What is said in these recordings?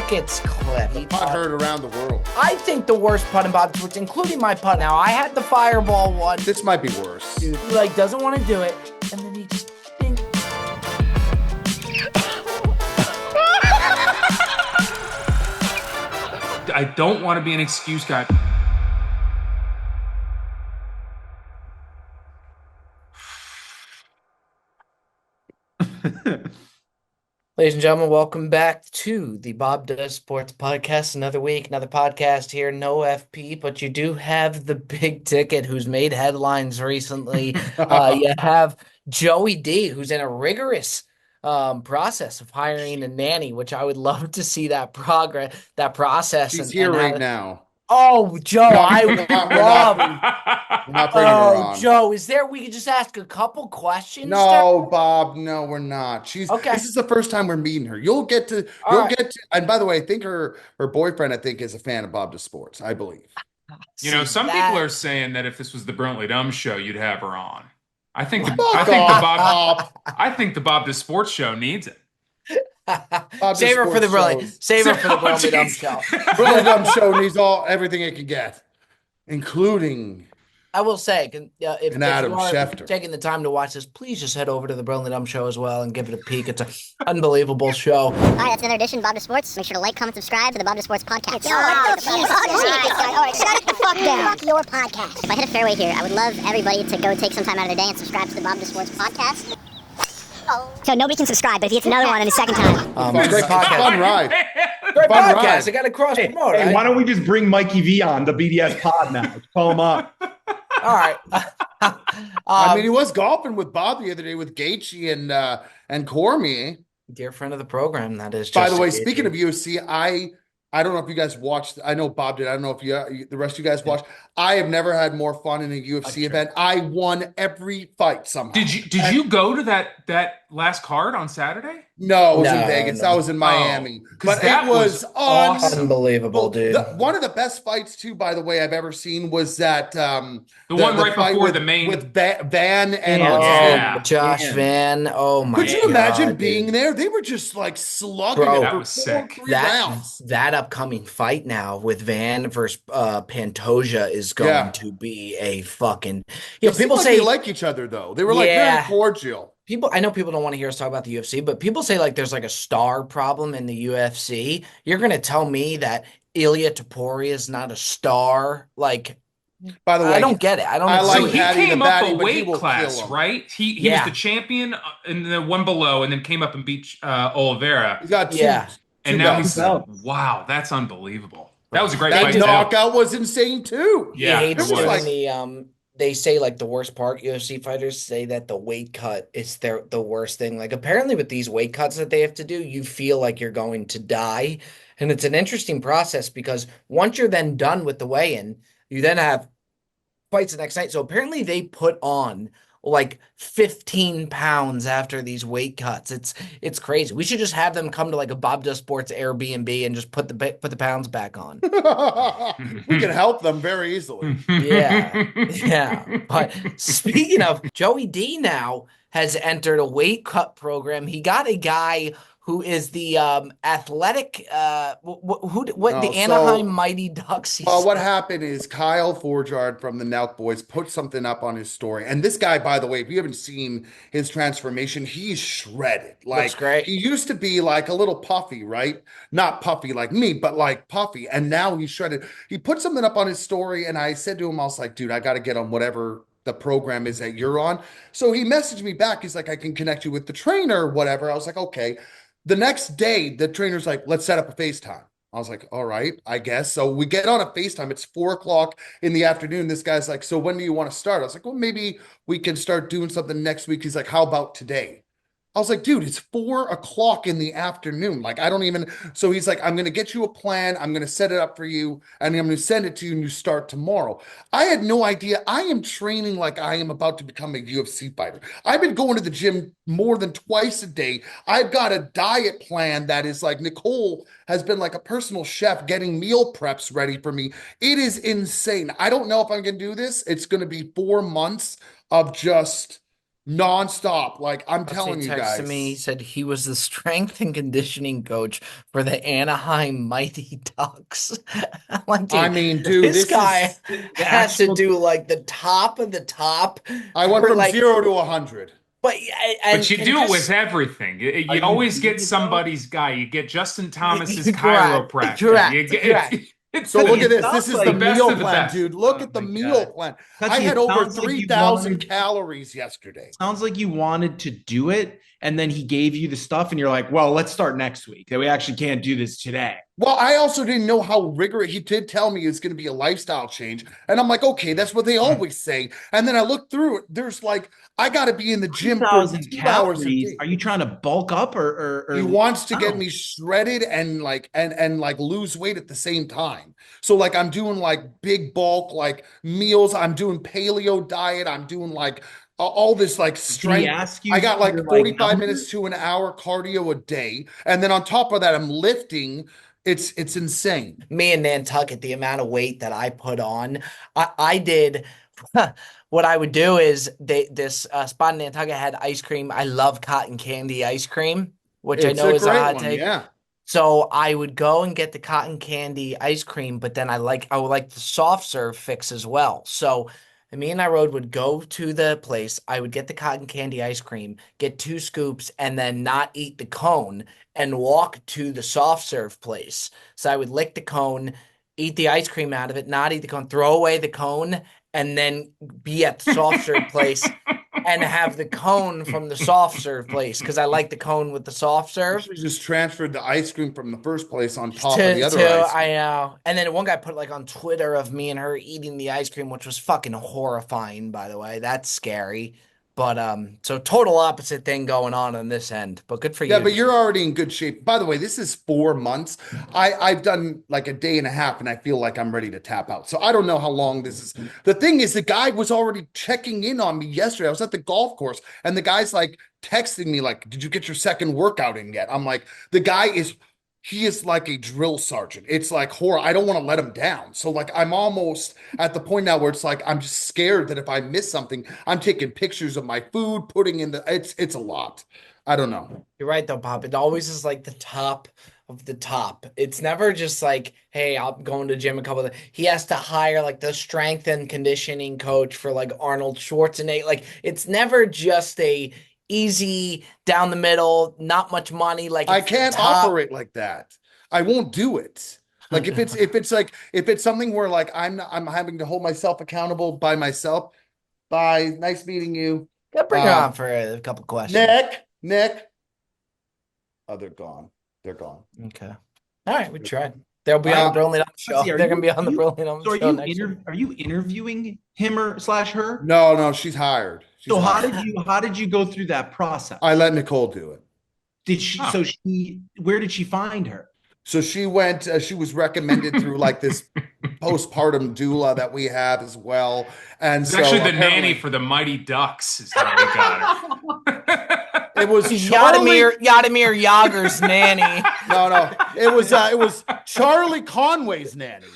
tickets clip. Putt heard around the world. I think the worst putt in Bob Sports, including my putt. Now, I had the fireball one. This might be worse. Dude, he doesn't want to do it, and then he just thinks. I don't want to be an excuse guy. Ladies and gentlemen, welcome back to the Bob Does Sports Podcast. Another week, another podcast here. No FP, but you do have the big ticket who's made headlines recently. You have Joey D, who's in a rigorous process of hiring a nanny, which I would love to see that process. She's here right now. Oh, Joe, I would love. We're not bringing her on. Joe, we could just ask a couple questions? No, Bob, no, we're not. Okay. This is the first time we're meeting her. You'll get to. And by the way, I think her boyfriend, is a fan of Bob Does Sports, I believe. Some people are saying that if this was the Brilliantly Dumb show, you'd have her on. I think the Bob Does Sports show needs it. Save her for the Brilliant. Save her for the Brilliantly Dumb show. Brilliantly Dumb show needs everything it can get, including. I will say, if Adam you are Schefter taking the time to watch this, please just head over to the Brilliantly Dumb show as well and give it a peek. It's an unbelievable show. All right, that's another edition of Bob Does Sports. Make sure to like, comment, subscribe to the Bob Does Sports podcast. All right, shut the fuck down. Fuck your podcast. If I hit a fairway here, I would love everybody to go take some time out of their day and subscribe to the Bob Does Sports podcast. So nobody can subscribe, but if he hits another one in the second time. Great podcast. Fun ride. Great Fun podcast. ride. I got to cross promote. Hey, why don't we just bring Mikey V on the BDS pod now? Call him up. All right. He was golfing with Bob the other day with Gaethje and Cormier. Dear friend of the program, that is. By the way, speaking of UFC, I don't know if you guys watched. I know Bob did. I don't know if the rest of you guys watched. I have never had more fun in a UFC event. I won every fight somehow. Did you go to that last card on Saturday? No, it was in Vegas. I was in Miami. But that it was awesome. Unbelievable, dude. One of the best fights, too, by the way, I've ever seen was that the one right before the main with Van and Josh Van. Oh my! Could you imagine being there? They were just like slugging it. That was sick. That upcoming fight now with Van versus Pantoja is going to be a fucking. People say they like each other though. They were very cordial. I know people don't want to hear us talk about the UFC, but people say there's a star problem in the UFC. You're going to tell me that Ilia Topuria is not a star? By the way, I don't get it. So he came up a weight class, right? He was the champion and the one below, and then came up and beat Oliveira. He got two. And now he's wow, that's unbelievable. That was a great fight. That knockout was insane too. Yeah, it was they say the worst part, UFC fighters say that the weight cut is the worst thing. Apparently with these weight cuts that they have to do, you feel like you're going to die. And it's an interesting process because once you're then done with the weigh-in, you then have fights the next night. So apparently they put on 15 pounds after these weight cuts. It's crazy. We should just have them come to a Bob Does Sports Airbnb and just put the pounds back on. We can help them very easily. Yeah. But speaking of, Joey D now has entered a weight cut program. He got a guy who is the athletic, the Anaheim Mighty Ducks. Well, what happened is Kyle Forjard from the Nelk Boys put something up on his story. And this guy, by the way, if you haven't seen his transformation, he's shredded. Looks great. He used to be a little puffy, right? Not puffy like me, but puffy. And now he's shredded. He put something up on his story, and I said to him, I was like, dude, I got to get on whatever the program is that you're on. So he messaged me back. He's like, I can connect you with the trainer or whatever. I was like, okay. The next day, the trainer's like, let's set up a FaceTime. I was like, all right, I guess. So we get on a FaceTime. It's 4:00 in the afternoon. This guy's like, so when do you want to start? I was like, well, maybe we can start doing something next week. He's like, how about today? I was like, dude, it's 4:00 in the afternoon. I don't even. So he's like, I'm going to get you a plan. I'm going to set it up for you. And I'm going to send it to you and you start tomorrow. I had no idea. I am training like I am about to become a UFC fighter. I've been going to the gym more than twice a day. I've got a diet plan that is Nicole has been a personal chef getting meal preps ready for me. It is insane. I don't know if I'm going to do this. It's going to be 4 months of just nonstop. Like I'm Let's see, telling you texted me. He guys. said he was the strength and conditioning coach for the Anaheim Mighty Ducks. I'm like, I dude, mean, dude, this this guy is. The has to actual do like the top of the top I went for from like, 0 to 100. but But and you can do it with just everything. You, Are you you always get doing it though? somebody's guy. You get Justin Thomas's correct, chiropractor. You correct, get correct. it's So look at It this. sounds This is the the like best meal of the plan, best. dude. Look oh at the my meal god, plan. I Touchy, had it over sounds like you 3,000 wanted. calories yesterday. Sounds like you wanted to do it, and then he gave you the stuff, and you're like, "Well, let's start next week. That we actually can't do this today." Well, I also didn't know how rigorous. He did tell me it's going to be a lifestyle change. And I'm like, okay, that's what they always say. And then I looked through it. There's like, I got to be in the Three gym for thousand 2 hours a calories. day. Are you trying to bulk up or He lose wants to get pounds? me shredded and like and like lose weight at the same time. So like I'm doing like big bulk like meals. I'm doing paleo diet. I'm doing like all this like Did he strength. ask I you got for your like like 45 number? minutes to an hour cardio a day. And then on top of that, I'm lifting. It's insane. Me and Nantucket, the amount of weight that I put on, I did. What I would do is this spot in Nantucket had ice cream. I love cotton candy ice cream, which I It's know a is a great hot one. take. Yeah. So I would go and get the cotton candy ice cream, but then I would like the soft serve fix as well. So me and I Road would go to the place. I would get the cotton candy ice cream, get 2 scoops, and then not eat the cone and walk to the soft serve place. So I would lick the cone, eat the ice cream out of it, not eat the cone, throw away the cone, and then be at the soft serve place and have the cone from the soft serve place because I like the cone with the soft You serve. should have just transferred the ice cream from the first place on Just top of the other to ice I cream. know. And then one guy put like on Twitter of me and her eating the ice cream, which was fucking horrifying, by the way. That's scary. But so total opposite thing going on this end. But good for Yeah, you, but you're dude. already in good shape. By the way, this is 4 months. I've done like a day and a half and I feel like I'm ready to tap out. So I don't know how long this is. The thing is, the guy was already checking in on me yesterday. I was at the golf course and the guy's like texting me like, "Did you get your second workout in yet?" I'm like, the guy is he is like a drill sergeant. It's like horror. I don't want to let him down. So like I'm almost at the point now where it's like I'm just scared that if I miss something, I'm taking pictures of my food, putting in the it's a lot. I don't know. You're right though, Pop. It always is like the top of the top. It's never just like, hey, I'm going to the gym a couple of he has to hire like the strength and conditioning coach for like Arnold Schwarzenegger. Like it's never just a easy down the middle, not much money. Like I it's the can't top. operate like that. I won't do it. Like if it's something where like I'm having to hold myself accountable by myself. Bye. Nice meeting you. Gotta bring her on for a couple questions. Nick. Oh, they're gone. They're gone. Okay. All right, we tried. They'll be on the Uh, Brilliant Up show. See, They're gonna be on the Brilliant Up So show next week. are you interviewing him or slash her? No, she's hired. She's So hired. how did you go through that process? I let Nicole do it. Did she? Oh. So where did she find her? So she went, she was recommended through like this postpartum doula that we have as well. And It's so actually the apparently- nanny for the Mighty Ducks is how we got her. It was Yadimir Yager's nanny. No. It was Charlie Conway's nanny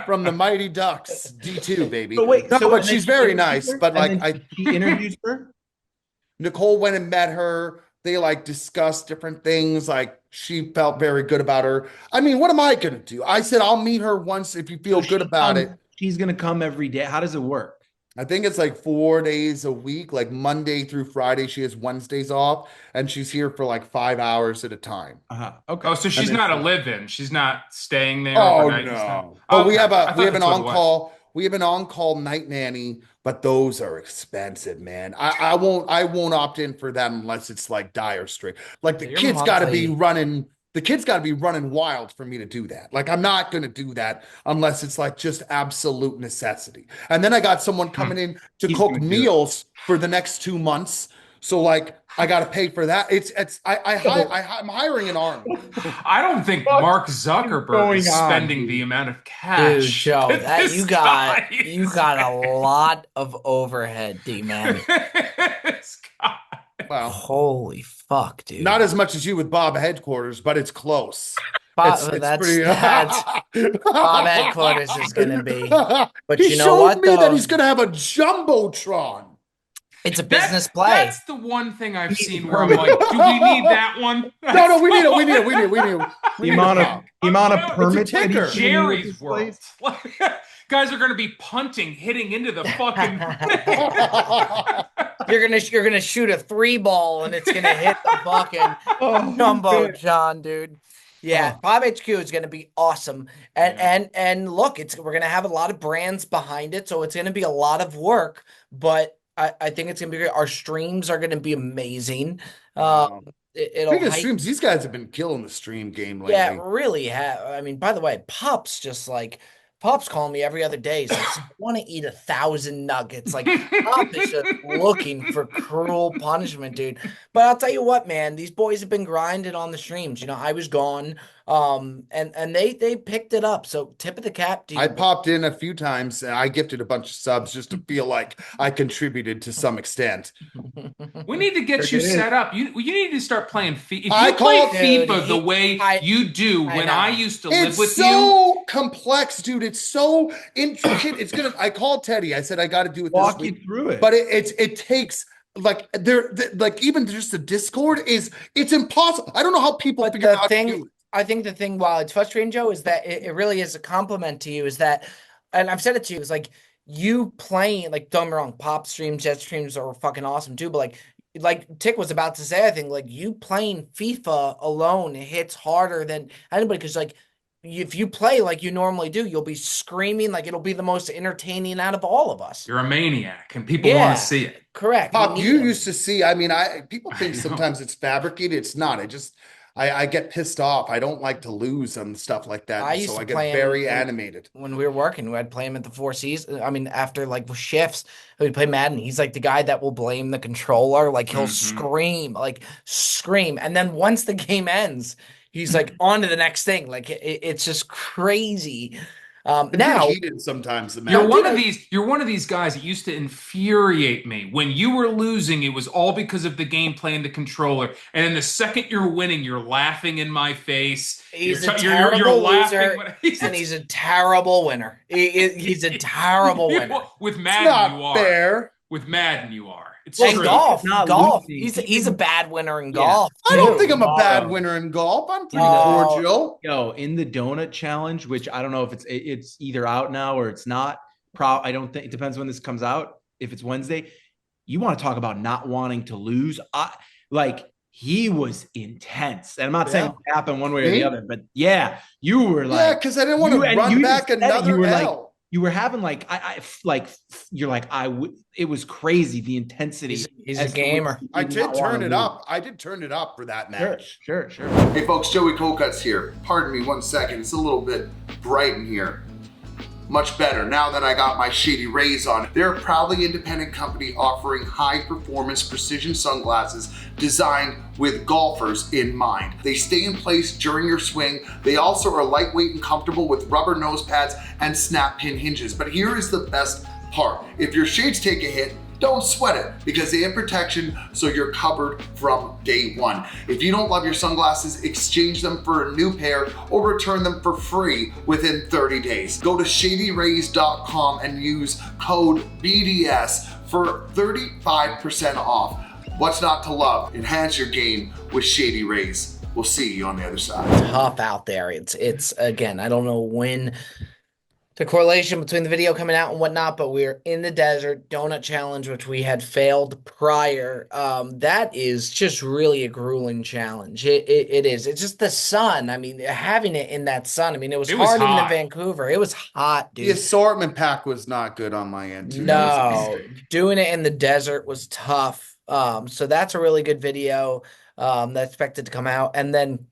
from the Mighty Ducks D2, baby. So wait, No, so but and she's then very she nice. interviewed her? But And like then she interviews her. Nicole went and met her. They like discussed different things. Like she felt very good about her. I mean, what am I gonna do? I said I'll meet her once if you feel So good about it. She's gonna come every day. How does it work? I think it's like 4 days a week, like Monday through Friday. She has Wednesdays off, and she's here for like 5 hours at a time. Okay. Oh, so she's then not a she- live-in. She's not staying there Oh overnight. and stuff? no! But we Okay. have I a thought we have an that's what it was. on-call. We have an on-call night nanny, but those are expensive, man. I won't opt in for that unless it's like dire straight. Like the Your kids got to be monthly- running. The kids got to be running wild for me to do that. Like I'm not going to do that unless it's like just absolute necessity. And then I got someone coming in to He's cook gonna do it. meals for the next 2 months. So like I got to pay for that. I'm hiring an army. I don't think What Mark is Zuckerberg going is on, spending dude? the amount of cash. Dude, Joe, that this you guy got a lot of overhead, D man. This guy. Well, Holy fuck, dude. not as much as you with Bob headquarters, but it's close. Bob, It's that's pretty- Bob headquarters is gonna be. But he you know showed what, me that though? he's gonna have a jumbotron. It's a business play. That's the one thing I've seen where I'm like, do we need that one? No, we need The amount of permits it's a ticker. Jerry's world. Guys are going to be punting, hitting into the fucking. You're gonna shoot a 3-ball and it's gonna hit the fucking jumbo, John, dude. Yeah, Bob HQ is gonna be awesome, and look, we're gonna have a lot of brands behind it, so it's gonna be a lot of work, but I think it's gonna be great. Our streams are gonna be amazing. Speaking of streams, these guys have been killing the stream game lately. Yeah, really have. I mean, by the way, Pop's calling me every other day. He's like, I want to eat 1,000 nuggets. Like, Pop is just looking for cruel punishment, dude. But I'll tell you what, man, these boys have been grinding on the streams. You know, I was gone, and they picked it up. So tip of the cap to you. I popped in a few times, and I gifted a bunch of subs just to feel like I contributed to some extent. We need to get you set up. You need to start playing FIFA. If you play FIFA the way you do when I used to live with you. It's so complex, dude. It's so intricate. I called Teddy. I said, I got to do it this week. Walk you through it. But it takes like even just the Discord it's impossible. I don't know how people figure out how to do it. I think the thing, while it's frustrating, Joe, is that it really is a compliment to you, is that, and I've said it to you, is like you playing, like, don't get me wrong, Pop streams, Jet streams are fucking awesome too, but like Tick was about to say, I think, like, you playing FIFA alone hits harder than anybody, because like if you play like you normally do, you'll be screaming, like it'll be the most entertaining out of all of us. You're a maniac, and people want to see it. Correct. Pop, you used to see. I mean, people think sometimes it's fabricated. It's not. I get pissed off. I don't like to lose and stuff like that. I get very animated. When we were working, I'd play him at the Four Seasons. I mean, after like shifts, we'd play Madden. He's like the guy that will blame the controller. Like he'll scream. And then once the game ends, he's like on to the next thing. Like it's just crazy. Now heated sometimes. You're one of these guys that used to infuriate me. When you were losing, it was all because of the gameplay and the controller. And then the second you're winning, you're laughing in my face. He's a terrible loser, and he's a terrible winner. He's a terrible winner. With Madden, you are. Fair. With Madden, you are. It's true. Golf. Losing. He's a bad winner in golf. I don't think I'm a bad winner in golf. I'm pretty cordial. Yo, in the donut challenge, which I don't know if it's either out now or it's not. I don't think it depends when this comes out. If it's Wednesday, you want to talk about not wanting to lose. He was intense. And I'm not saying it happened one way or the other, but yeah, you were like, yeah, because I didn't want to run back another L. You were having it was crazy, the intensity. He's a gamer. I did turn it up. I did turn it up for that match. Sure. Hey folks, Joey Colcutt's here. Pardon me 1 second. It's a little bit bright in here. Much better now that I got my Shady Rays on. They're a proudly independent company offering high performance precision sunglasses designed with golfers in mind. They stay in place during your swing. They also are lightweight and comfortable with rubber nose pads and snap pin hinges. But here is the best part. If your shades take a hit, don't sweat it, because they have protection so you're covered from day one. If you don't love your sunglasses, exchange them for a new pair or return them for free within 30 days. Go to shadyrays.com and use code BDS for 35% off. What's not to love? Enhance your game with Shady Rays. We'll see you on the other side. Tough out there. It's again, I don't know when the correlation between the video coming out and whatnot, but we're in the desert donut challenge, which we had failed prior. That is just really a grueling challenge. It is. It's just the sun. I mean, having it in that sun. I mean, it was hard even in Vancouver. It was hot, dude. The assortment pack was not good on my end, too. No, doing it in the desert was tough. So that's a really good video that's expected to come out. And then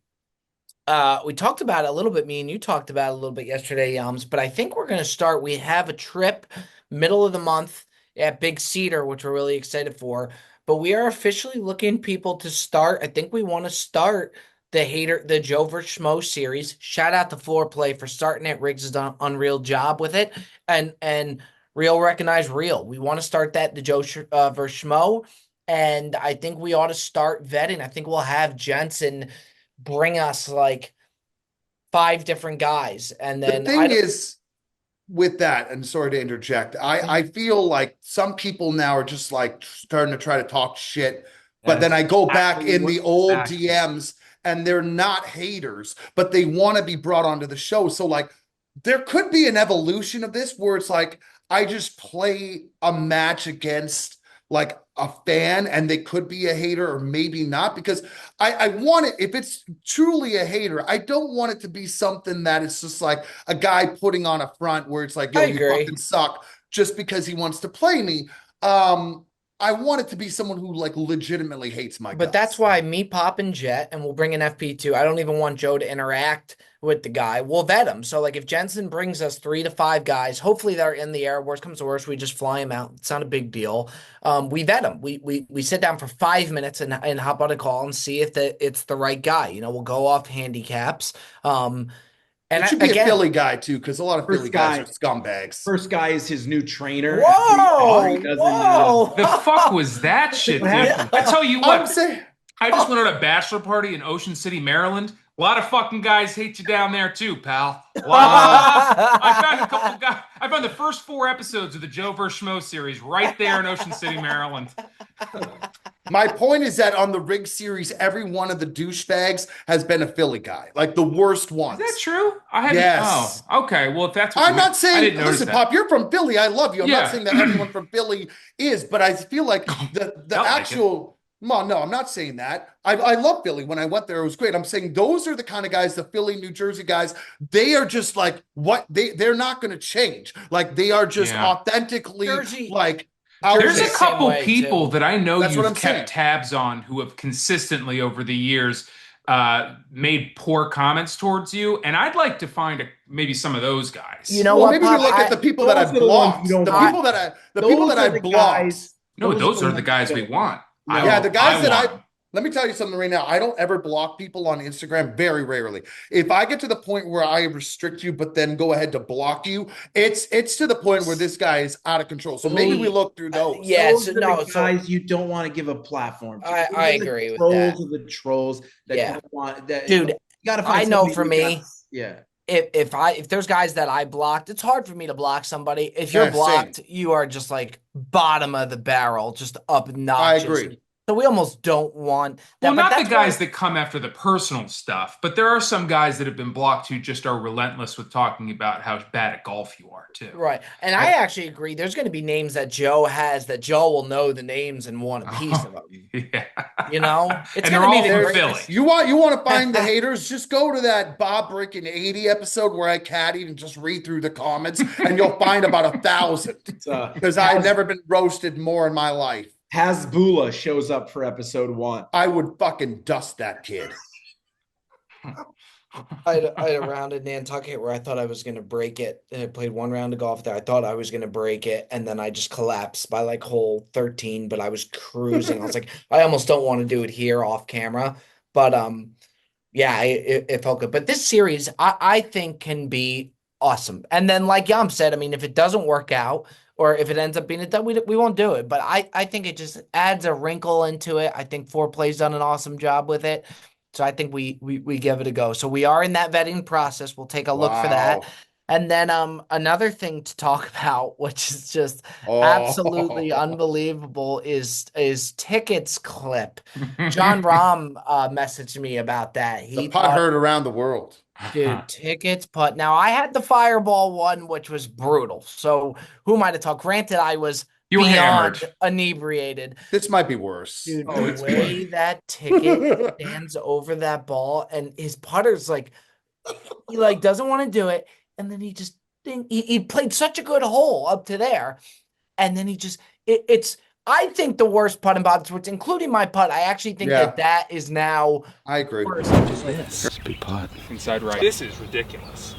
we talked about it a little bit, me and you talked about it a little bit yesterday, Yums, but I think we're going to start. We have a trip middle of the month at Big Cedar, which we're really excited for, but we are officially looking people to start. I think we want to start the Joe vs. Schmo series. Shout out to Floor Play for starting it. Riggs has done an unreal job with it, and Real recognize Real. We want to start that, the Joe vs. Schmo, and I think we ought to start vetting. I think we'll have Jensen bring us like 5 different guys, and then the thing is, with that, and sorry to interject, I feel like some people now are just like starting to try to talk shit, but then I go back in the old DMs and they're not haters, but they want to be brought onto the show. So like there could be an evolution of this where it's like I just play a match against like a fan and they could be a hater or maybe not, because I want it, if it's truly a hater, I don't want it to be something that it's just like a guy putting on a front where it's like, yo, you fucking suck just because he wants to play me. I want it to be someone who like legitimately hates my guts. But that's why me, Pop, and Jet, and we'll bring in FP2. I don't even want Joe to interact with the guy. We'll vet him. So like if Jensen brings us 3 to 5 guys, hopefully they're in the air. Worst comes to worst, we just fly him out. It's not a big deal. We vet him. We sit down for 5 minutes and hop on a call and see if it's the right guy. You know, we'll go off handicaps. And it should be a Philly guy too, because a lot of Philly guys are scumbags. First guy is his new trainer. Whoa! Whoa! The fuck was that shit, dude? I tell you what, I just went on a bachelor party in Ocean City, Maryland. A lot of fucking guys hate you down there too, pal. I found a couple guys. I found the first 4 episodes of the Joe vs. Schmo series right there in Ocean City, Maryland. My point is that on the Rig series, every one of the douchebags has been a Philly guy, like the worst ones. Is that true? I haven't. Yes. Oh, okay. Well, if that's what I'm not saying. Listen, that. Pop, you're from Philly. I love you. I'm not saying that everyone from Philly is, but I feel like the actual. Well, no, I'm not saying that. I love Philly. When I went there, it was great. I'm saying those are the kind of guys, the Philly, New Jersey guys, they are just like what they're not going to change. Like they are just authentically like. There's a couple people that I know you've kept saying. tabs on who have consistently over the years made poor comments towards you, and I'd like to find maybe some of those guys. You know well, what? Maybe Pop, we look at the people that I've blocked. The people that I blocked. No, those are the guys we want. Yeah, the guys that let me tell you something right now. I don't ever block people on Instagram, very rarely. If I get to the point where I restrict you, but then go ahead to block you, it's to the point where this guy is out of control. So maybe we look through those. Those are the guys you don't want to give a platform to. I agree with that. Trolls are the trolls that don't want that. Dude, you gotta find I know for me, if there's guys that I blocked, it's hard for me to block somebody. If you're blocked, you are just like bottom of the barrel, just obnoxious. I agree. So we almost don't want that. Well, not the guys that come after the personal stuff, but there are some guys that have been blocked who just are relentless with talking about how bad at golf you are, too. Right. And I actually agree. There's going to be names that Joe has that Joe will know the names and want a piece of them. Yeah. You know? It's and they're all from Philly. You want to find the haters? Just go to that Bob Breaking 80 episode where I caddied and just read through the comments, and you'll find about 1,000. Because I've never been roasted more in my life. Hasbullah shows up for episode 1. I would fucking dust that kid. I had a round in Nantucket where I thought I was going to break it. And I played 1 round of golf there. I thought I was going to break it. And then I just collapsed by like hole 13, but I was cruising. I was like, I almost don't want to do it here off camera. But yeah, it felt good. But this series, I think can be awesome. And then like Yam said, I mean, if it doesn't work out, or if it ends up being done, we won't do it. But I think it just adds a wrinkle into it. I think Foreplay's done an awesome job with it. So I think we give it a go. So we are in that vetting process. We'll take a look for that. And then another thing to talk about, which is just absolutely unbelievable, is Tickets clip. John Rahm messaged me about that. The putt heard around the world. Dude, Tickets putt. Now, I had the Fireball one, which was brutal. So who am I to talk? Granted, I was beyond inebriated. This might be worse. Dude, the way that Ticket stands over that ball, and his putter's like, he like doesn't want to do it. And then he just, he played such a good hole up to there. And then he just, it's, I think the worst putt in Bob's Sports, including my putt, I actually think that is now. I agree. Worse. What is this? Big putt. Inside right. This is ridiculous.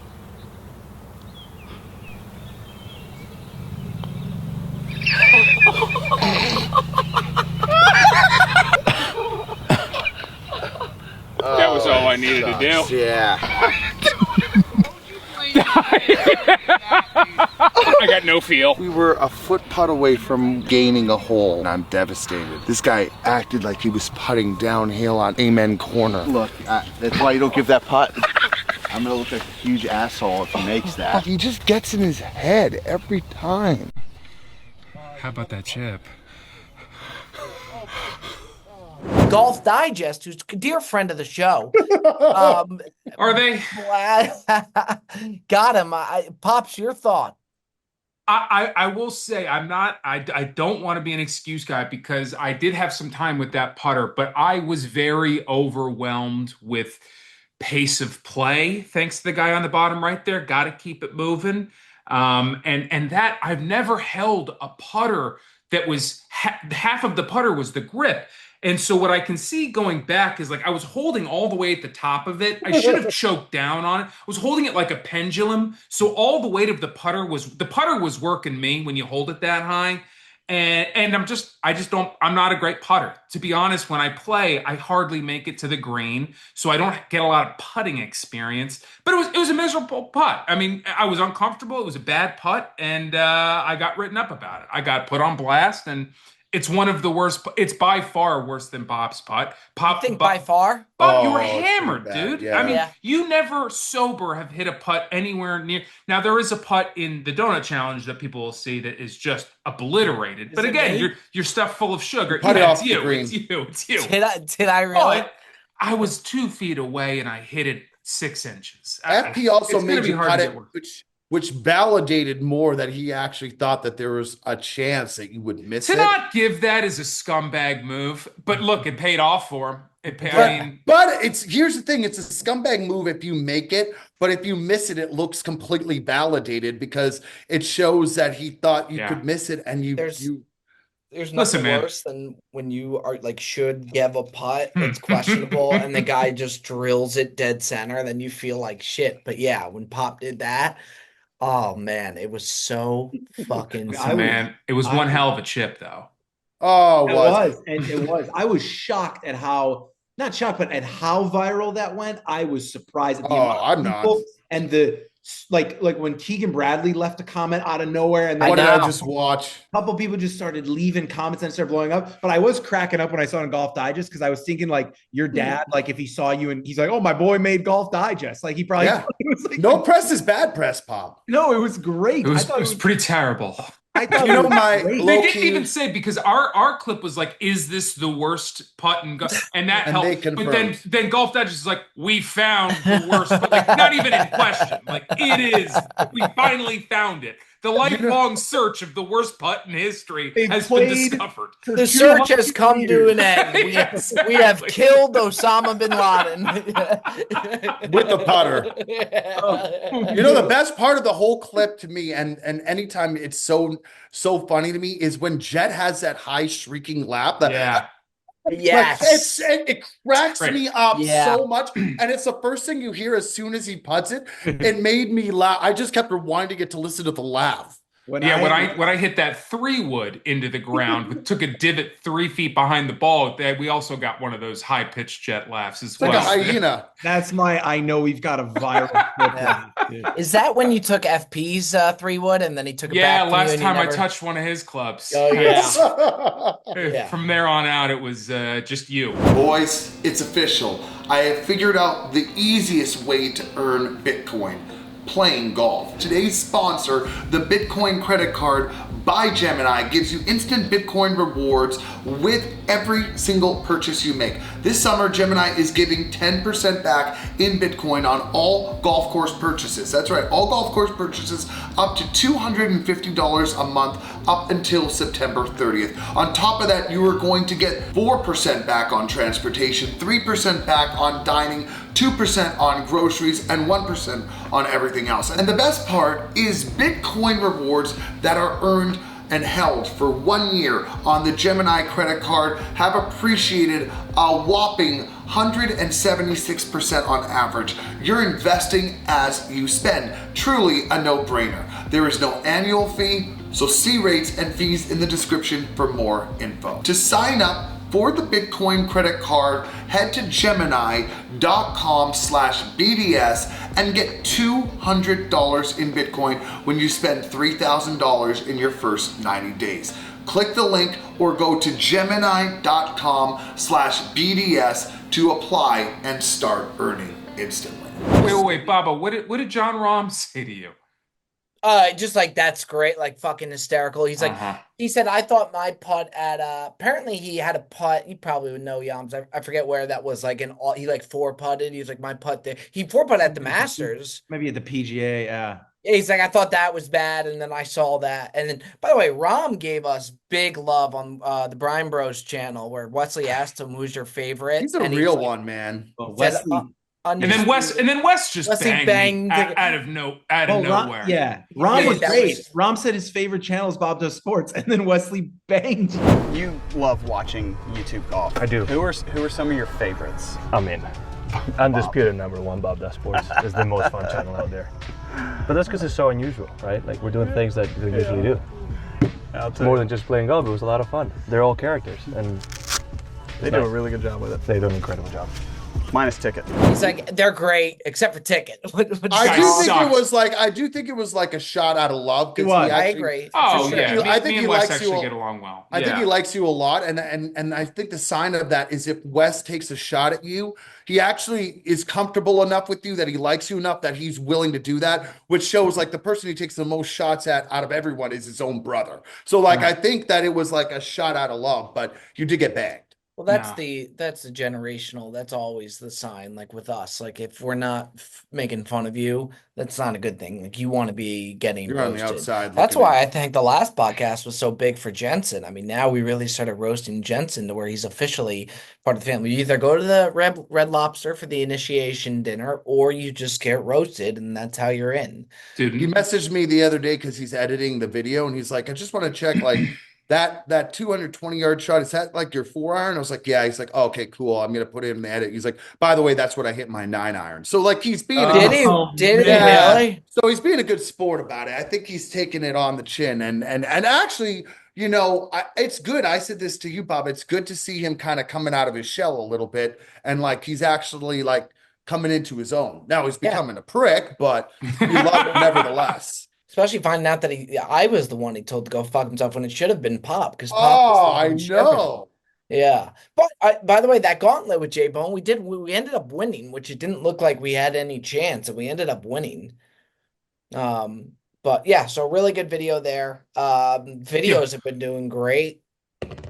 That was all I needed to do. Yeah. I got no feel. We were a foot putt away from gaining a hole, and I'm devastated. This guy acted like he was putting downhill on Amen Corner. Look, that's why you don't give that putt. I'm gonna look like a huge asshole if he makes that. He just gets in his head every time. How about that chip? Golf Digest, who's a dear friend of the show. Are they? Got him. Pops, your thought. I will say I don't want to be an excuse guy because I did have some time with that putter, but I was very overwhelmed with pace of play. Thanks to the guy on the bottom right there. Got to keep it moving. And that I've never held a putter that was half of the putter was the grip. And so what I can see going back is like I was holding all the way at the top of it. I should have choked down on it. I was holding it like a pendulum. So all the weight of the putter was working me when you hold it that high. And I'm not a great putter. To be honest, when I play, I hardly make it to the green. So I don't get a lot of putting experience. But it was a miserable putt. I mean, I was uncomfortable. It was a bad putt. And I got written up about it. I got put on blast, and it's one of the worst. It's by far worse than Bob's putt. I think by far? Bob, you were hammered, dude. Yeah. I mean, you never sober have hit a putt anywhere near. Now, there is a putt in the Donut Challenge that people will see that is just obliterated. But again, you're stuffed full of sugar. It's you. Did I really? But I was 2 feet away and I hit it 6 inches. FP also It's made gonna be you hard cut to it, get work. which validated more that he actually thought that there was a chance that you would miss To it. not give that is a scumbag move, but look, it paid off for him. But here's the thing: it's a scumbag move if you make it, but if you miss it, it looks completely validated because it shows that he thought you could miss it, and There's nothing worse than when you are like should give a putt, it's questionable, and the guy just drills it dead center, then you feel like shit. But yeah, when Pop did that, oh man, it was so fucking it was one hell of a chip though. Oh, it was. I was shocked at how, not shocked, but at how viral that went. I was surprised at the amount of people and the like when Keegan Bradley left a comment out of nowhere, and what did I just watch? A couple people just started leaving comments and started blowing up. But I was cracking up when I saw it in Golf Digest because I was thinking like your dad, like if he saw you and he's like, "Oh, my boy made Golf Digest," like he probably was like, no press is bad press, Pop. No, it was great. It was pretty terrible. I thought they didn't even say, because our clip was like, "Is this the worst putt?" And that helped. But then Golf Digest is like, "We found the worst," but like not even in question. Like it is. We finally found it. The lifelong search of the worst putt in history has been discovered. The search has come to an end. We have killed Osama bin Laden with the putter. You know, the best part of the whole clip to me, and anytime it's so funny to me, is when Jet has that high shrieking laugh. Yes, it cracks me up so much, and it's the first thing you hear as soon as he putts it. It made me laugh. I just kept rewinding it to listen to the laugh. When I hit that 3-wood into the ground, took a divot 3 feet behind the ball. We also got one of those high pitched Jet laughs as well. Like a hyena. That's I know we've got a viral clip. Is that when you took FP's 3-wood and then he took it back? Yeah, last time I touched one of his clubs. Oh yeah. From there on out, it was just you. Boys, it's official. I have figured out the easiest way to earn Bitcoin: playing golf. Today's sponsor, the Bitcoin Credit Card by Gemini, gives you instant Bitcoin rewards with every single purchase you make. This summer, Gemini is giving 10% back in Bitcoin on all golf course purchases. That's right, all golf course purchases up to $250 a month up until September 30th. On top of that, you are going to get 4% back on transportation, 3% back on dining, 2% on groceries, and 1% on everything else. And the best part is Bitcoin rewards that are earned and held for 1 year on the Gemini credit card have appreciated a whopping 176% on average. You're investing as you spend. Truly a no-brainer. There is no annual fee, so see rates and fees in the description for more info. To sign up for the Bitcoin credit card, head to gemini.com/BDS and get $200 in Bitcoin when you spend $3,000 in your first 90 days. Click the link or go to gemini.com/BDS to apply and start earning. instantly. Wait, Baba, what did John Rahm say to you? Just like that's great, like fucking hysterical. He's like, he said, I thought my putt at apparently he had a putt. You probably would know, Yams. I forget where that was. Like he like four putted. He was like, my putt there. He four putted at the Masters. Maybe at the PGA. Yeah. He's like, I thought that was bad, and then I saw that. And then, by the way, Rom gave us big love on the Brian Bros channel, where Wesley asked him who's your favorite. He's a and real like, one, man. Well, said, Wesley. And then Wes just banged out of nowhere. Yeah, Rom was that great. was- Rom said his favorite channel is Bob Does Sports, and then Wesley banged. You love watching YouTube golf. I do. Who are some of your favorites? I mean, undisputed number one, Bob Does Sports is the most fun channel out there. But that's because it's so unusual, right? Like we're doing things that we usually do. It's more than just playing golf. It was a lot of fun. They're all characters, and They do a really good job with it. they do an incredible job. Minus Ticket. He's like, they're great, except for Ticket. I do think it was like a shot out of love. It was. I agree. Oh, For sure. yeah. I think Me he and Wes likes actually you. get along well. I think he likes you a lot, and I think the sign of that is if Wes takes a shot at you, he actually is comfortable enough with you that he likes you enough that he's willing to do that, which shows like the person he takes the most shots at out of everyone is his own brother. So like I think that it was like a shot out of love, but you did get bagged. Well, that's the generational. That's always the sign. Like with us, like if we're not making fun of you, that's not a good thing. Like you want to be getting You're on the roasted. outside. That's looking why in. I think the last podcast was so big for Jensen. I mean, now we really started roasting Jensen to where he's officially part of the family. You either go to the Red Lobster for the initiation dinner, or you just get roasted, and that's how you're in. Dude, He messaged me the other day because he's editing the video, and he's like, I just want to check like that 220-yard shot, is that like your 4-iron? I was like, yeah. He's like, oh, okay, cool. I'm gonna put it in the edit. He's like, by the way, that's what I hit my 9-iron. So like he's being Did he? Did he really? So he's being a good sport about it. I think he's taking it on the chin, and actually, you know, it's good. I said this to you, Bob. It's good to see him kind of coming out of his shell a little bit, and like he's actually like coming into his own. Now he's becoming a prick, but we love him nevertheless. Especially finding out that I was the one he told to go fuck himself when it should have been Pop, because Pop I was the one know. Yeah, but by the way, that gauntlet with J Bone, we ended up winning, which it didn't look like we had any chance, and we ended up winning. But yeah, so really good video there. Videos have been doing great.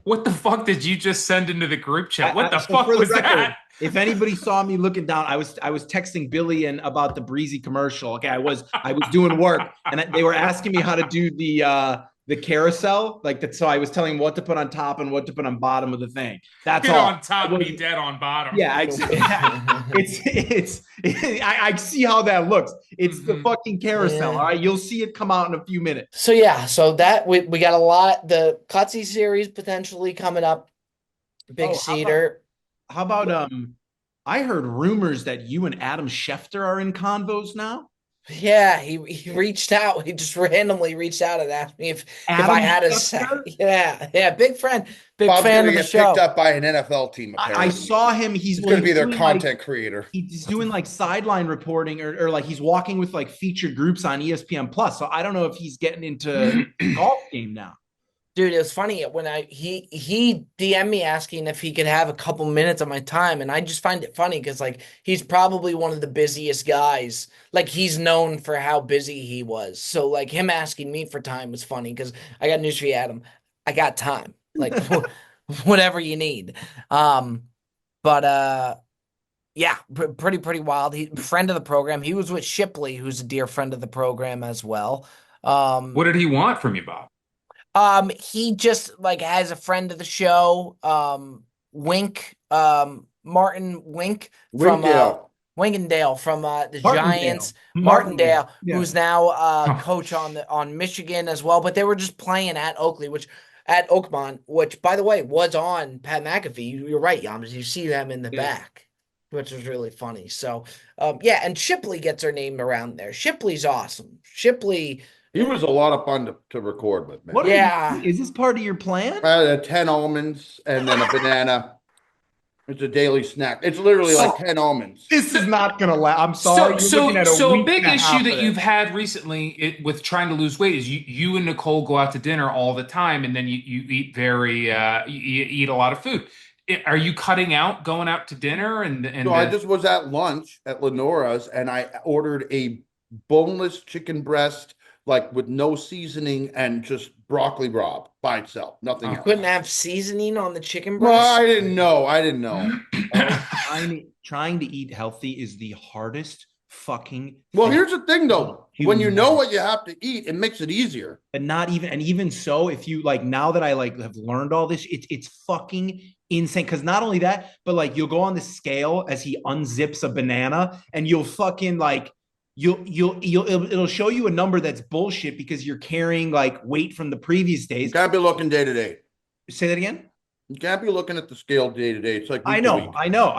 what the fuck did you just send into the group chat? What the So fuck for the was record, that? If anybody saw me looking down, I was texting Billy and about the Breezy commercial. Okay, I was doing work, and they were asking me how to do the carousel, like that. So I was telling them what to put on top and what to put on bottom of the thing. That's Get all. on top, be dead on bottom. Yeah, I see how that looks. It's the fucking carousel. Yeah. All right, you'll see it come out in a few minutes. So yeah, so that we got a lot. The Cutsy series potentially coming up. Big Cedar. How about I heard rumors that you and Adam Schefter are in convos now. Yeah, he reached out. He just randomly reached out and asked me if I had a Schefter? Yeah, big friend, big Bob's fan gonna of the get show. picked up by an NFL team. I Apparently. saw him. He's going to be their doing, content creator. He's doing like sideline reporting or like he's walking with like featured groups on ESPN Plus. So I don't know if he's getting into the golf game now. Dude, it was funny when he DM'd me asking if he could have a couple minutes of my time, and I just find it funny because like he's probably one of the busiest guys. Like he's known for how busy he was. So like him asking me for time was funny because I got news for you, Adam. I got time. Like whatever you need. But yeah, pretty wild. He friend of the program. He was with Shipley, who's a dear friend of the program as well. What did he want from you, Bob? He just like has a friend of the show, Wink, Martin Wink from Winkendale from the Giants, Martindale, who's now coach on Michigan as well. But they were just playing at Oakmont, which by the way was on Pat McAfee. You're right, Yams. You see them in the back, which was really funny. So yeah, and Shipley gets her name around there. Shipley's awesome. Shipley. He was a lot of fun to record with, man. Is this part of your plan? 10 almonds and then a banana. It's a daily snack. It's literally like 10 almonds. This is not going to last. I'm sorry. So a big issue that you've had recently with trying to lose weight is you and Nicole go out to dinner all the time, and then you eat you eat a lot of food. Are you cutting out going out to dinner and So I just was at lunch at Lenora's and I ordered a boneless chicken breast, like with no seasoning and just broccoli raw by itself, nothing You else. couldn't have seasoning on the chicken No, breast? I didn't know. I didn't know. Trying to eat healthy is the hardest fucking Well, thing. here's the thing though. When you know what you have to eat, it makes it easier. And even so, if you like, now that I like have learned all this, it's fucking insane. Because not only that, but like you'll go on the scale as he unzips a banana, and you'll fucking like it'll show you a number that's bullshit because you're carrying like weight from the previous days. You can't be looking day to day. Say that again. You can't be looking at the scale day to day. It's like I know. I know.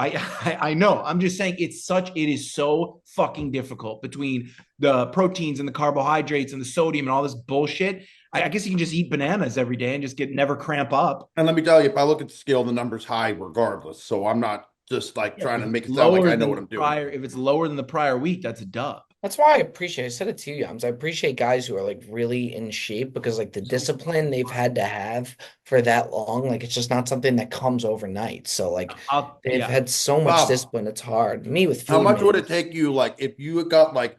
I'm just saying it is so fucking difficult between the proteins and the carbohydrates and the sodium and all this bullshit. I guess you can just eat bananas every day and just never cramp up. And let me tell you, if I look at the scale, the number's high regardless. So I'm not just like trying to make it sound like I know what I'm doing. If it's lower than the prior week, that's a dub. That's why I said it to you, Yams. I appreciate guys who are like really in shape because like the discipline they've had to have for that long, like it's just not something that comes overnight. So like they've had so much discipline, it's hard. Me with food. How much would it take you, like if you got like,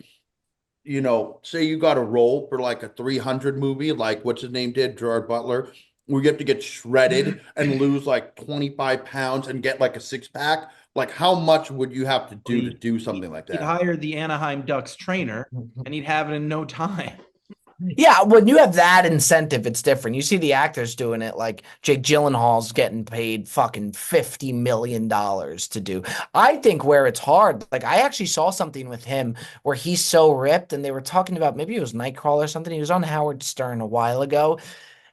you know, say you got a role for like a 300 movie, like what's his name did, Gerard Butler, where you have to get shredded and lose like 25 pounds and get like a 6-pack. Like, how much would you have to do something like that? He'd hire the Anaheim Ducks trainer, and he'd have it in no time. Yeah, when you have that incentive, it's different. You see the actors doing it, like Jake Gyllenhaal's getting paid fucking $50 million to do. I think where it's hard, like I actually saw something with him where he's so ripped, and they were talking about, maybe it was Nightcrawler or something. He was on Howard Stern a while ago.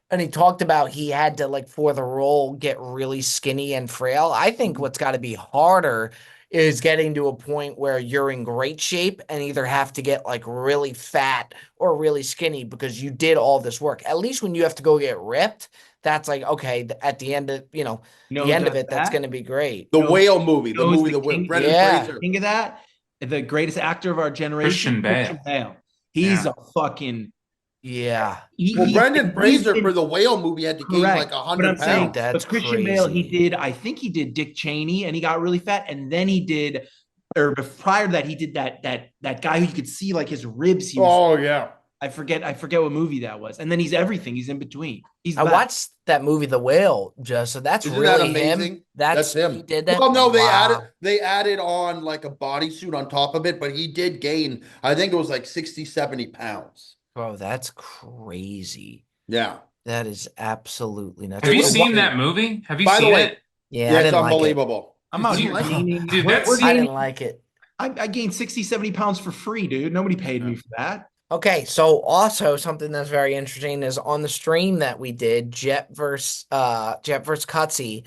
And he talked about he had to, like, for the role, get really skinny and frail. I think what's got to be harder is getting to a point where you're in great shape and either have to get, like, really fat or really skinny because you did all this work. At least when you have to go get ripped, that's like, okay, at the end of, the end of it, that's going to be great. The Whale movie, the Brendan Fraser. Think of that. The greatest actor of our generation, Christian Bale. He's a fucking... Yeah. Brendan Fraser for the Whale movie had to gain like 100 pounds. That's Christian Bale, I think he did Dick Cheney and he got really fat. And then he did, or prior to that, he did that guy who you could see like his ribs. Yeah. I forget what movie that was. And then he's everything. He's in between. I watched that movie, The Whale, just so that's Isn't really that amazing? him. That's him. He did that. Well, no, they added on like a bodysuit on top of it, but he did gain, I think it was like 60, 70 pounds. Bro, that's crazy. Yeah. That is absolutely nuts. Have you seen that movie? Have you seen it? Yeah, it's unbelievable. I'm out here gaining. Dude, I didn't like it. I gained 60, 70 pounds for free, dude. Nobody paid me for that. Okay, so also something that's very interesting is on the stream that we did, Jet versus Cutsy.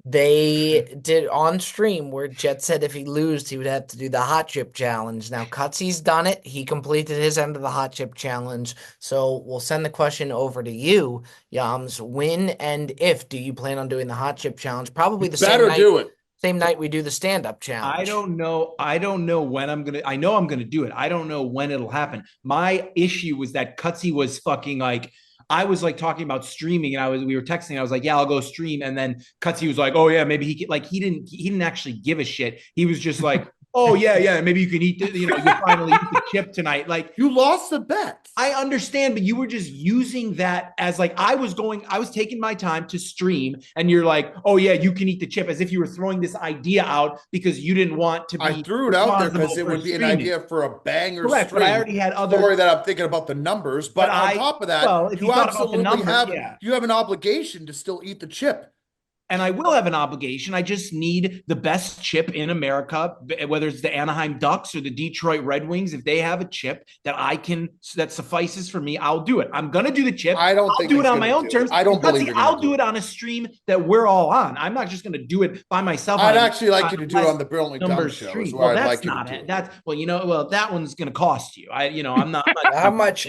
They did on stream where Jet said if he lose, he would have to do the hot chip challenge. Now, Cutsy's done it. He completed his end of the hot chip challenge. So we'll send the question over to you, Yams. When and if do you plan on doing the hot chip challenge? Probably the same night. Do it. Same night we do the stand-up challenge. I don't know when I'm gonna. I know I'm gonna do it. I don't know when it'll happen. My issue was that Cutsy was fucking like. I was like talking about streaming, and we were texting. I was like, "Yeah, I'll go stream." And then Cutsy was like, "Oh yeah, maybe he didn't actually give a shit. He was just like, oh yeah, maybe you can eat you finally eat the chip tonight." Like, you lost the bet. I understand, but you were just using that as like I was taking my time to stream, and you're like, "Oh yeah, you can eat the chip," as if you were throwing this idea out because you didn't want to be. I threw it out there because it would be an idea for a banger. Correct, but I already had other. Sorry that I'm thinking about the numbers, but on top of that, if you absolutely you have an obligation to still eat the chip. And I will have an obligation. I just need the best chip in America, whether it's the Anaheim Ducks or the Detroit Red Wings. If they have a chip that suffices for me, I'll do it. I'm gonna do the chip. I'll do it on my own terms. I don't believe it. I'll do it on a stream that we're all on. I'm not just gonna do it by myself. I'd actually like you to do it on the Brilliant Dumb Show. Well, that's not it. That one's gonna cost you. I'm not. How much?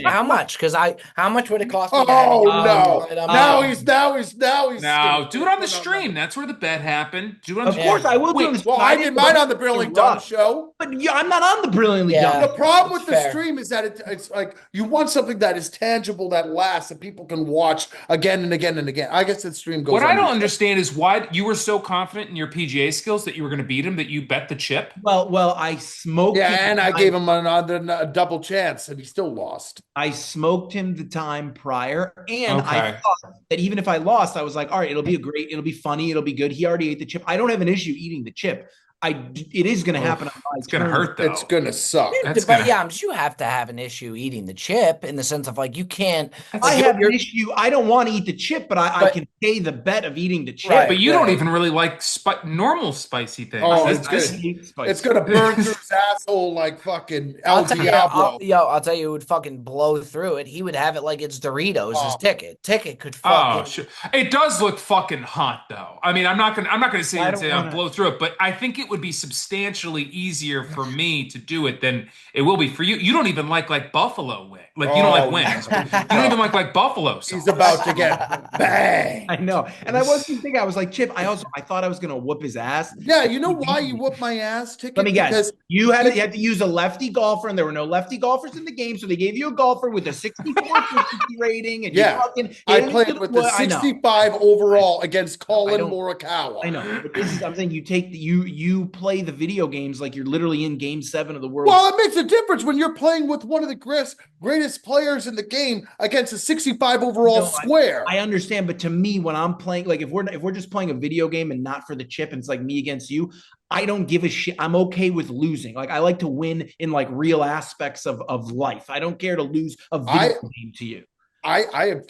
Because how much would it cost me? Oh no! Now he's. No, do it on the stream. stream. That's where the bet happened. Do it on Of the course, I will do Wait, this. Well, I did mine on the Brilliant Dumb Show. But yeah, I'm not on the Brilliantly Yeah. Dumb. The problem with That's the fair. stream is that it's like you want something that is tangible, that lasts, that people can watch again and again and again. I guess the stream goes. What I don't under. understand is why you were so confident in your PGA skills that you were going to beat him that you bet the chip. Well, I smoked. Yeah, him and I gave him a double chance, and he still lost. I smoked him the time prior, and I Okay. thought that even if I lost, I was like, all right, it'll be funny, it'll be good. He already ate the chip. I don't have an issue eating the chip. It is going to happen on my It's going to turn. hurt though. It's gonna suck. That's But gonna- yeah, you have to have an issue eating the chip in the sense of like you can't. I have an issue. I don't want to eat the chip, but I But- can pay the bet of eating the chip. Right. But you don't even really like normal spicy things. Oh, That's- it's I hate spicy. It's gonna burn through his asshole like fucking El I'll tell you, Diablo. I'll tell you, it would fucking blow through it. He would have it like it's Doritos. His Oh. ticket could Oh, fucking. sure. It does look fucking hot, though. I mean, I'm not gonna sit here and say I'll wanna- blow through it, but I think it would be substantially easier for me to do it than it will be for you. You don't even like buffalo wing, like you don't like wings. You don't even like buffalo sauce. He's about to get bang. I know. And I wasn't thinking, I was like, Chip, I thought I was going to whoop his ass. Yeah, you know why you whooped my ass, Ticket? Let me guess. Because You had to use a lefty golfer, and there were no lefty golfers in the game, so they gave you a golfer with a 64 50 rating. And Yeah. you fucking hit I him played into with the I know. 65 overall against Colin don't- Morikawa. I know. But this is, I'm saying you play the video games like you're literally in game 7 of the world. Well, it makes a difference when you're playing with one of the greatest players in the game against a 65 overall No, square. I understand, but to me, when I'm playing, like if we're just playing a video game and not for the chip, and it's like me against you, I don't give a shit. I'm okay with losing. Like I like to win in like real aspects of life. I don't care to lose a video game to you. I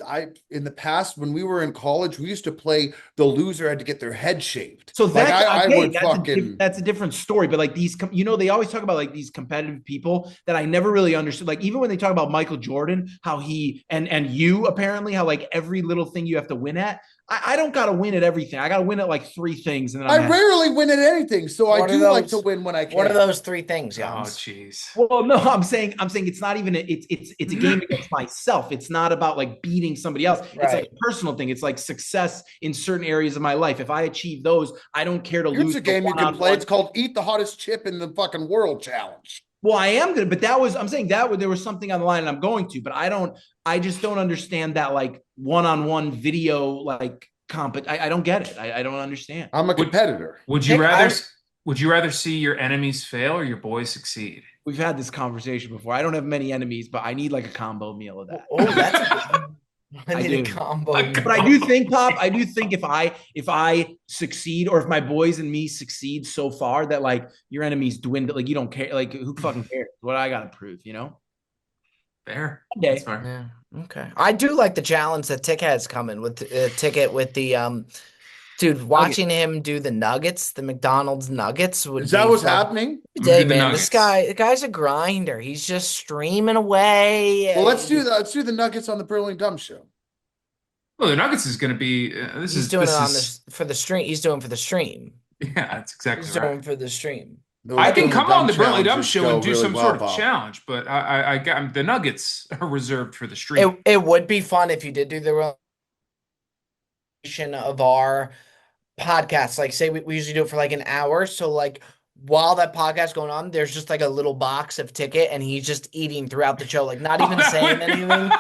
in the past when we were in college, we used to play the loser had to get their head shaved. So like that's I okay. would That's a different story. But like these, they always talk about like these competitive people that I never really understood. Like even when they talk about Michael Jordan, how he and you apparently how like every little thing you have to win at. I don't got to win at everything. I got to win at like 3 things, and then I rarely win at anything, so I What are do like those- to win when I can. What are those 3 things, Oh, Jans? jeez. Well, no, I'm saying it's not even it's a game against myself. It's not about like beating somebody else. It's like Right. a personal thing. It's like success in certain areas of my life. If I achieve those, I don't care to Here's lose. a game the you can play. one-on-one. It's called Eat the Hottest Chip in the fucking World Challenge. Well, I am good, but I'm saying that there was something on the line, and I'm going to, but I just don't understand that like one-on-one video like I don't get it. I don't understand. I'm a competitor. Would you Nick, rather see your enemies fail or your boys succeed? We've had this conversation before. I don't have many enemies, but I need like a combo meal of that. Oh, that's a good I I need a do. combo. But I do think, Pop, if I succeed, or if my boys and me succeed so far that like your enemies dwindle, like you don't care, like who fucking cares? What I gotta prove, you know? Fair. Okay. That's fair. Yeah. Okay. I do like the challenge that Tick has coming with Ticket with the dude watching him do the nuggets, the McDonald's nuggets. Is that what's happening? Day, The man, nuggets. the guy's a grinder. He's just streaming away. Well, let's do the Nuggets on the Brilliant Dumb Show. Well, the Nuggets is going to be. He's doing it on this for the stream. He's doing it for the stream. Yeah, that's exactly He's doing right. it for the stream. I can come on the Brilliant Dumb challenges Show go and do really some well, sort of Bob. challenge, but I got the Nuggets are reserved for the stream. It would be fun if you did do the relation of our podcast. Like, say we usually do it for like an hour. So like while that podcast going on, there's just like a little box of Ticket, and he's just eating throughout the show, like not even that saying would- anything.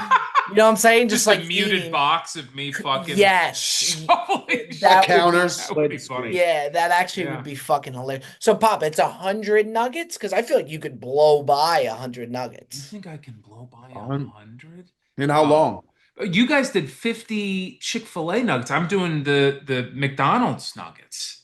You know what I'm saying? Just like a muted eating. box of me fucking. Yes. Holy shit. That would- counters. That would be funny. Yeah, that actually Yeah. would be fucking hilarious. So, Pop, it's 100 nuggets because I feel like you could blow by 100 You nuggets. think I can blow by Um, 100? In how long? You guys did 50 Chick-fil-A nuggets. I'm doing the McDonald's nuggets.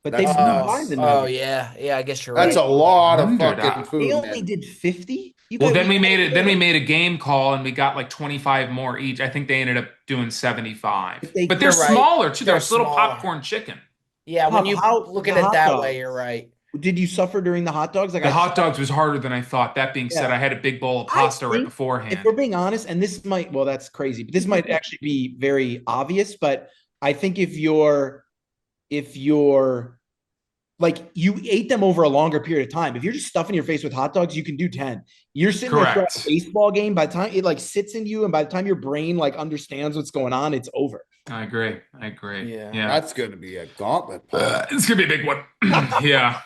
But they That's blew nuts. by the Oh nuggets. yeah, I guess you're That's right. a lot of 100. fucking food. They only man. did 50. Well, then we made it. Then we made a game call, and we got like 25 more each. I think they ended up doing 75. But they're You're right. smaller too. They're They're little smaller. popcorn chicken. Yeah, when Pop, you how- look at the it hot that dogs. way, you're right. Did you suffer during the hot dogs? Like The hot dogs was harder than I thought. That being said, Yeah. I had a big bowl of I pasta right think beforehand. if we're being honest, and this might, well, that's crazy, but this might actually be very obvious, but I think if you're like you ate them over a longer period of time, if you're just stuffing your face with hot dogs, you can do 10. You're sitting there throughout Correct. a baseball game, by the time it like sits in you, and by the time your brain like understands what's going on, it's over. I agree. Yeah. That's going to be a gauntlet. It's gonna be a big one. Yeah.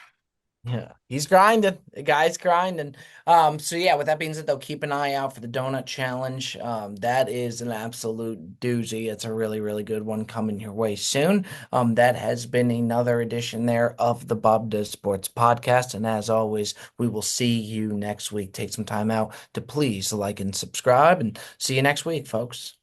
Yeah, he's grinding. The guy's grinding. So yeah, with that being said, though, keep an eye out for the donut challenge. That is an absolute doozy. It's a really, really good one coming your way soon. That has been another edition there of the Bob Does Sports podcast. And as always, we will see you next week. Take some time out to please like and subscribe, and see you next week, folks.